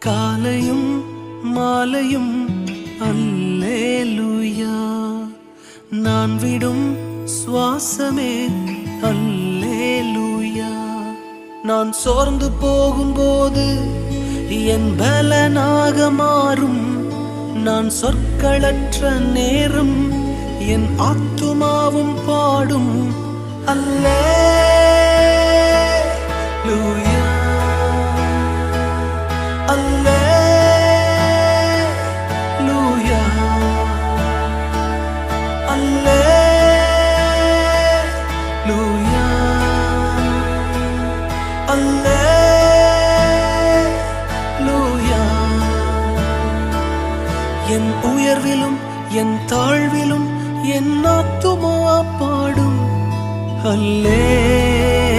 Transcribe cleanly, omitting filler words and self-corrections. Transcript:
காலையும் மாலையும் அல்லேலூயா, நான் விடும் சுவாசமே அல்லேலூயா. நான் சோர்ந்து போகும்போது என் பலனாக மாறும், நான் சொற்களற்ற நேரம் என் ஆத்துமாவும் பாடும் அல்லேலூயா, அல்லேலூயா, அல்லேலூயா, அல்லேலூயா. என் உயர்விலும் என் தாழ்விலும் என் ஆத்துமா பாடும் அல்லேலூயா.